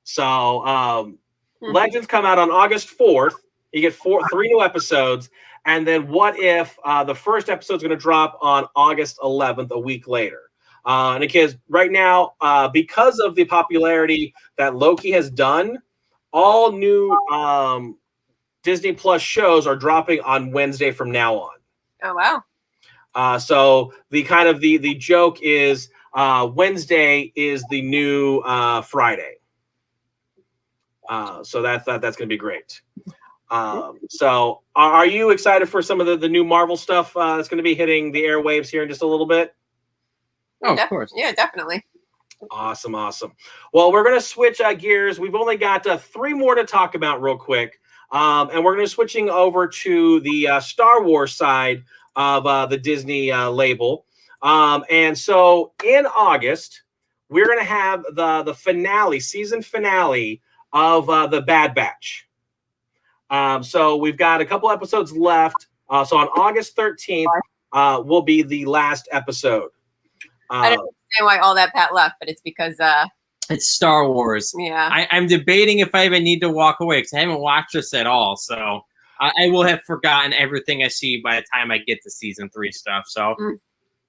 Speaker 3: So Legends come out on August 4th. You get 3 new episodes. And then What If the first episode is going to drop on August 11th, a week later. And because right now, because of the popularity that Loki has done, all new Disney Plus shows are dropping on Wednesday from now on.
Speaker 1: Oh, wow.
Speaker 3: So the joke is Wednesday is the new Friday. So that's going to be great. So are you excited for some of the new Marvel stuff that's going to be hitting the airwaves here in just a little bit?
Speaker 4: Oh, of course.
Speaker 1: Yeah, definitely.
Speaker 3: Awesome. Well, we're going to switch gears. We've only got 3 more to talk about real quick. And we're going to switching over to the Star Wars side of the Disney label. And so in August, we're going to have the finale, season finale of the Bad Batch. So we've got a couple episodes left. So on August 13th will be the last episode.
Speaker 1: I don't understand why all that Pat left, but it's because
Speaker 4: it's Star Wars.
Speaker 1: Yeah.
Speaker 4: I'm debating if I even need to walk away because I haven't watched this at all. So I will have forgotten everything I see by the time I get to season 3 stuff. So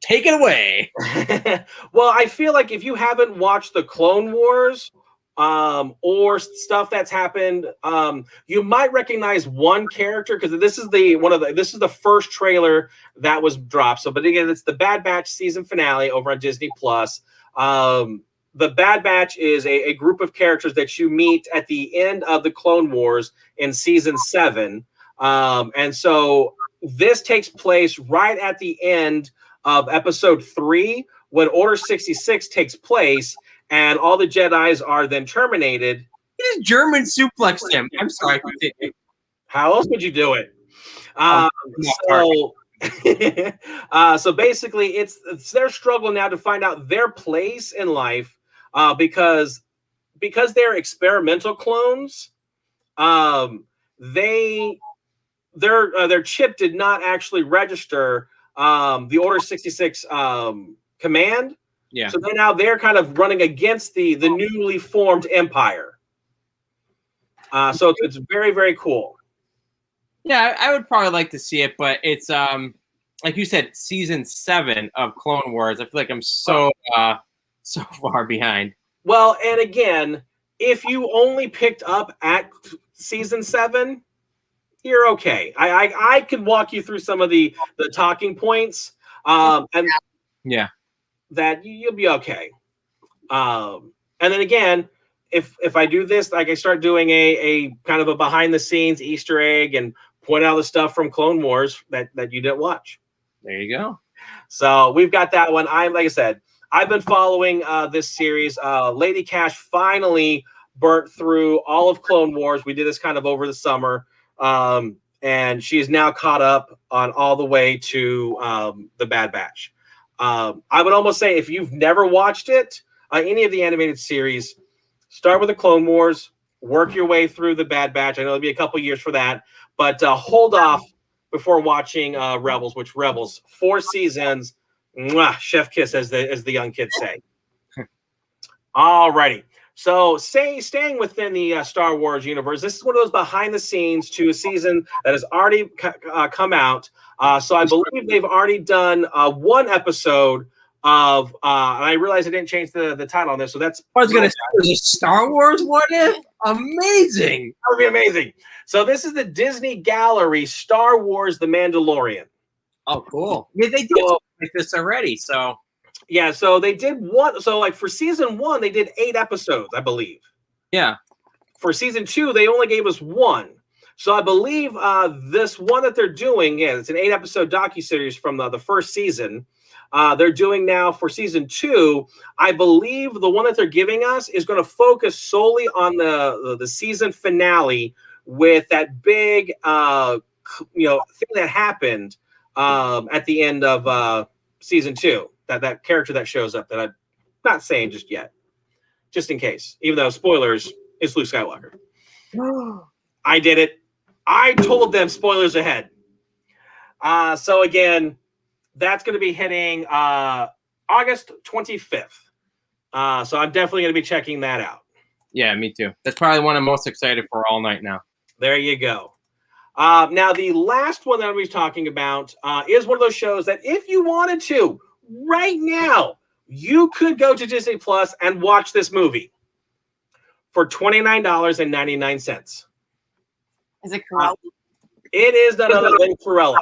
Speaker 4: take it away.
Speaker 3: Well, I feel like if you haven't watched the Clone Wars or stuff that's happened, you might recognize one character because this is the first trailer that was dropped. So, but again, it's the Bad Batch season finale over on Disney Plus. The Bad Batch is a group of characters that you meet at the end of the Clone Wars in season 7. And so this takes place right at the end of episode 3 when Order 66 takes place. And all the Jedis are then terminated.
Speaker 4: He just German suplexed him. I'm sorry.
Speaker 3: How else would you do it? So basically, it's their struggle now to find out their place in life because they're experimental clones. Their chip did not actually register the Order 66 command.
Speaker 4: Yeah.
Speaker 3: So they're kind of running against the newly formed empire. So it's very, very cool.
Speaker 4: Yeah, I would probably like to see it, but it's like you said, season 7 of Clone Wars. I feel like I'm so far behind.
Speaker 3: Well, and again, if you only picked up at season 7, you're okay. I can walk you through some of the talking points. And
Speaker 4: yeah.
Speaker 3: That you'll be okay. And then again, if I do this, like I start doing a kind of a behind the scenes Easter egg and point out the stuff from Clone Wars that you didn't watch.
Speaker 4: There you go.
Speaker 3: So we've got that one. Like I said, I've been following this series. Lady Cash finally burnt through all of Clone Wars. We did this kind of over the summer. And she is now caught up on all the way to the Bad Batch. I would almost say if you've never watched it, any of the animated series, Start with the Clone Wars. Work your way through the Bad Batch. I know it'll be a couple years for that, but hold off before watching Rebels. Which Rebels 4 seasons, mwah, chef kiss as the young kids say. Alrighty. So, staying within the Star Wars universe, this is one of those behind the scenes to a season that has already come out. So, I believe they've already done one episode of, and I realized I didn't change the title on this. So that's
Speaker 4: I was gonna say, was it Star Wars? What if? Amazing!
Speaker 3: That would be amazing. So, this is the Disney Gallery Star Wars: The Mandalorian.
Speaker 4: Oh, cool! Yeah, they did something like this already. So.
Speaker 3: Yeah, so they did one. So, like for season 1, they did 8 episodes, I believe.
Speaker 4: Yeah.
Speaker 3: For season 2, they only gave us 1. So, I believe this one that they're doing, it's an 8-episode docuseries from the first season. They're doing now for season 2. I believe the one that they're giving us is going to focus solely on the season finale with that big, thing that happened at the end of season 2. That character that shows up that I'm not saying just yet, just in case. Even though spoilers, it's Luke Skywalker. I did it. I told them spoilers ahead. So again, that's going to be hitting August 25th. So I'm definitely going to be checking that out.
Speaker 4: Yeah, me too. That's probably one I'm most excited for all night now.
Speaker 3: There you go. Now, the last one that I'll be talking about is one of those shows that if you wanted to, right now, you could go to Disney Plus and watch this movie for $29.99.
Speaker 1: Is it Cruella?
Speaker 3: It is none other than Cruella.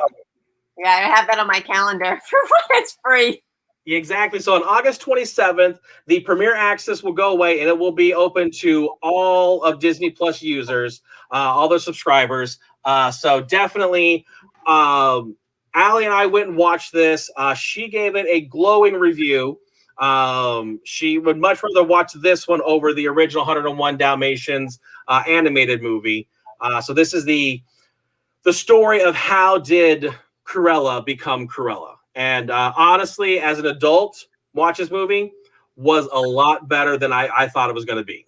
Speaker 1: Yeah, I have that on my calendar for when it's free.
Speaker 3: Exactly. So on August 27th, the Premier Access will go away, and it will be open to all of Disney Plus users, all their subscribers. So definitely, Allie and I went and watched this. She gave it a glowing review. She would much rather watch this one over the original 101 Dalmatians animated movie. So this is the story of how did Cruella become Cruella. And honestly, as an adult, watch this movie was a lot better than I thought it was going to be.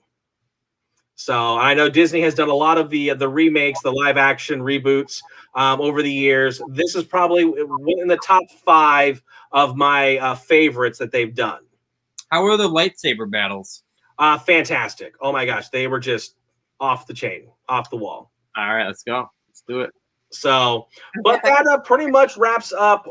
Speaker 3: So I know Disney has done a lot of the remakes, the live action reboots over the years. This is probably in the top 5 of my favorites that they've done.
Speaker 4: How were the lightsaber battles?
Speaker 3: Fantastic. Oh my gosh. They were just off the chain, off the wall.
Speaker 4: All right, let's go. Let's do it.
Speaker 3: So, but that pretty much wraps up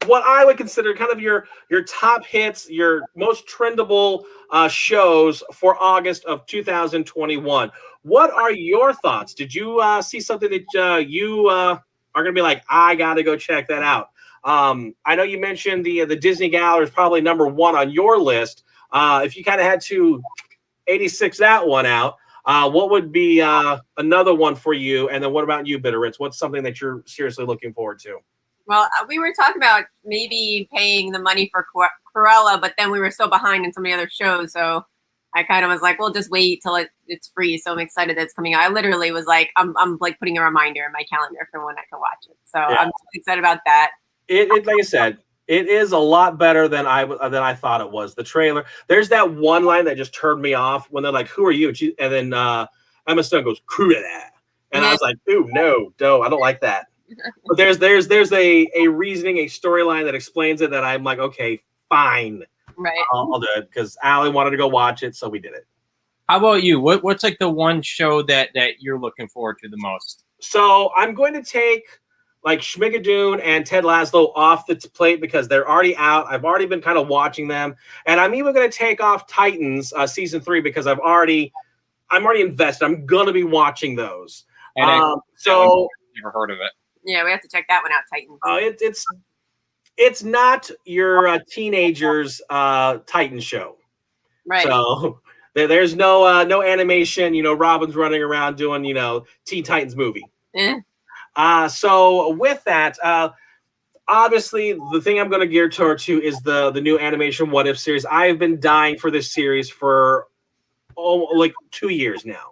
Speaker 3: what I would consider kind of your top hits, your most trendable shows for August of 2021. What are your thoughts? Did you see something that you are going to be like, I got to go check that out? I know you mentioned the Disney Gallery is probably number 1 on your list. If you kind of had to 86 that one out, what would be another one for you? And then what about you, Bitterritz? What's something that you're seriously looking forward to?
Speaker 1: Well, we were talking about maybe paying the money for Cruella, but then we were so behind in so many other shows. So I kind of was like, well, just wait till it's free. So I'm excited that it's coming out. I literally was like, I'm like putting a reminder in my calendar for when I can watch it. So yeah. I'm excited about that.
Speaker 3: It like I said, it is a lot better than I thought it was. The trailer, there's that one line that just turned me off when they're like, "Who are you?" And then Emma Stone goes, "Cruella," and I was like, "Ooh, no, I don't like that." But there's a reasoning, a storyline that explains it that I'm like, okay, fine,
Speaker 1: right?
Speaker 3: I'll do it because Allie wanted to go watch it, so we did it.
Speaker 4: How about you? What's like the one show that you're looking forward to the most?
Speaker 3: So I'm going to take like Schmigadoon and Ted Lasso off the plate because they're already out. I've already been kind of watching them, and I'm even going to take off Titans season 3 because I'm already invested. I'm going to be watching those. So
Speaker 4: never heard of it.
Speaker 1: Yeah, we have to check that one out, Titans.
Speaker 3: It's not your teenagers Titan show,
Speaker 1: right?
Speaker 3: So there's no animation. Robin's running around doing Teen Titans movie. So with that, obviously the thing I'm going to gear to is the new animation What If series. I've been dying for this series for like 2 years now.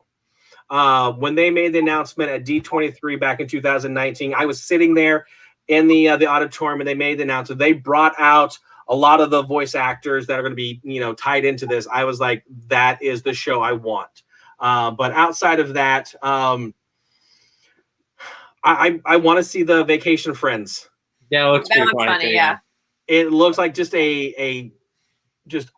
Speaker 3: When they made the announcement at D23 back in 2019, I was sitting there in the auditorium and they made the announcement. They brought out a lot of the voice actors that are going to be, tied into this, I was like, that is the show I want. But outside of that, I want to see the Vacation Friends.
Speaker 4: Yeah, it looks
Speaker 1: That
Speaker 4: pretty
Speaker 1: looks funny,
Speaker 4: yeah.
Speaker 3: It looks like just a just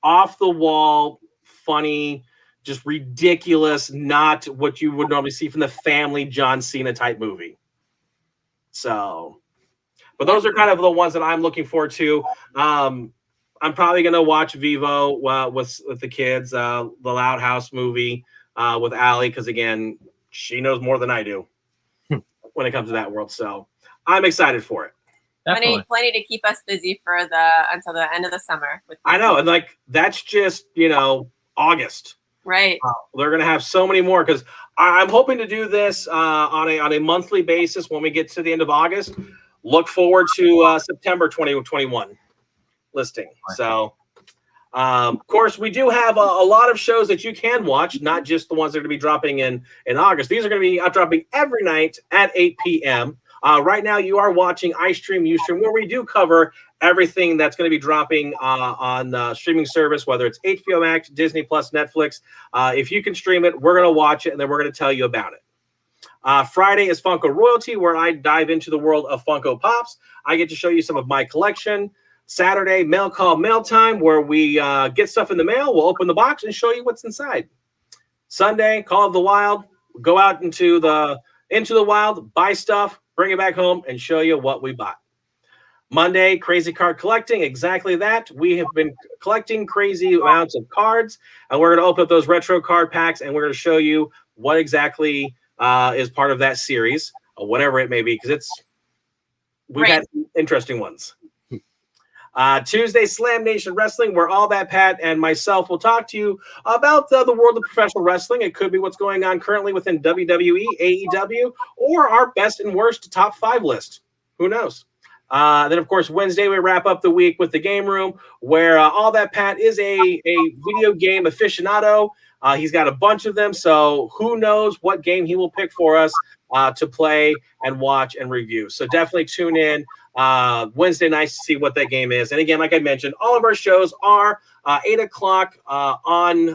Speaker 3: off the wall, funny, just ridiculous, not what you would normally see from the family John Cena type movie. So, but those are kind of the ones that I'm looking forward to. I'm probably gonna watch Vivo with the kids, the Loud House movie with Allie, because again, she knows more than I do when it comes to that world. So I'm excited for it.
Speaker 1: Plenty to keep us busy for until the end of the summer.
Speaker 3: I know, and like that's just August.
Speaker 1: Right.
Speaker 3: They're gonna have so many more because I'm hoping to do this on a monthly basis when we get to the end of August. Look forward to September 2021 listing. So, of course, we do have a lot of shows that you can watch, not just the ones that are going to be dropping in August. These are going to be dropping every night at 8 p.m. Right now, you are watching YouStream, where we do cover everything that's going to be dropping on streaming service, whether it's HBO Max, Disney Plus, Netflix. If you can stream it, we're going to watch it, and then we're going to tell you about it. Friday is Funko Royalty, where I dive into the world of Funko Pops. I get to show you some of my collection. Saturday, Mail Call Mail Time, where we get stuff in the mail. We'll open the box and show you what's inside. Sunday, Call of the Wild. Go out into the wild, buy stuff, bring it back home, and show you what we bought. Monday, Crazy Card Collecting. Exactly that. We have been collecting crazy amounts of cards, and we're going to open up those retro card packs, and we're going to show you what exactly is part of that series, or whatever it may be, because we've had interesting ones. Tuesday, Slam Nation Wrestling, where All That Pat and myself will talk to you about the world of professional wrestling. It could be what's going on currently within WWE, AEW, or our best and worst top 5 list. Who knows? Then, of course, Wednesday, we wrap up the week with the Game Room, where All That Pat is a video game aficionado. He's got a bunch of them, so who knows what game he will pick for us to play and watch and review. So definitely tune in Wednesday nights to see what that game is. And again, like I mentioned, all of our shows are 8 o'clock on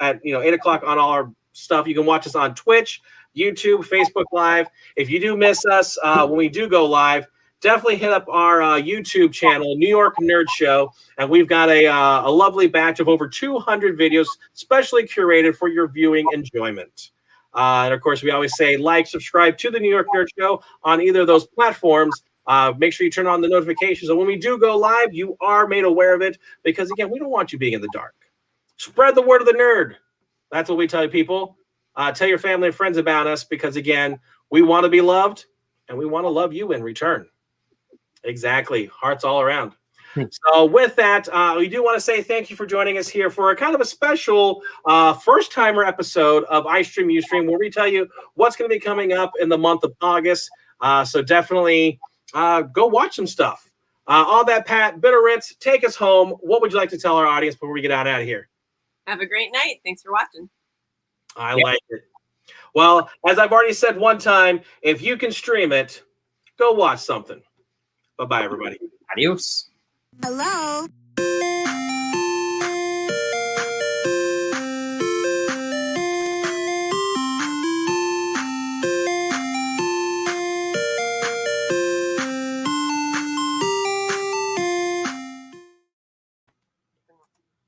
Speaker 3: 8 o'clock on all our stuff. You can watch us on Twitch, YouTube, Facebook Live. If you do miss us when we do go live, definitely hit up our YouTube channel, New York Nerd Show, and we've got a lovely batch of over 200 videos specially curated for your viewing enjoyment. And of course, we always say like, subscribe to the New York Nerd Show on either of those platforms. Make sure you turn on the notifications. And when we do go live, you are made aware of it because, again, we don't want you being in the dark. Spread the word of the nerd. That's what we tell people. Tell your family and friends about us because, again, we want to be loved and we want to love you in return. Exactly. Hearts all around. So with that, we do want to say thank you for joining us here for a kind of a special first-timer episode of YouStream, where we tell you what's going to be coming up in the month of August. So definitely go watch some stuff. All That Pat, Bitter Ritz, take us home. What would you like to tell our audience before we get out of here?
Speaker 1: Have a great night. Thanks for watching.
Speaker 3: I like it. Well, as I've already said one time, if you can stream it, go watch something. Bye-bye, everybody.
Speaker 4: Adios.
Speaker 2: Hello?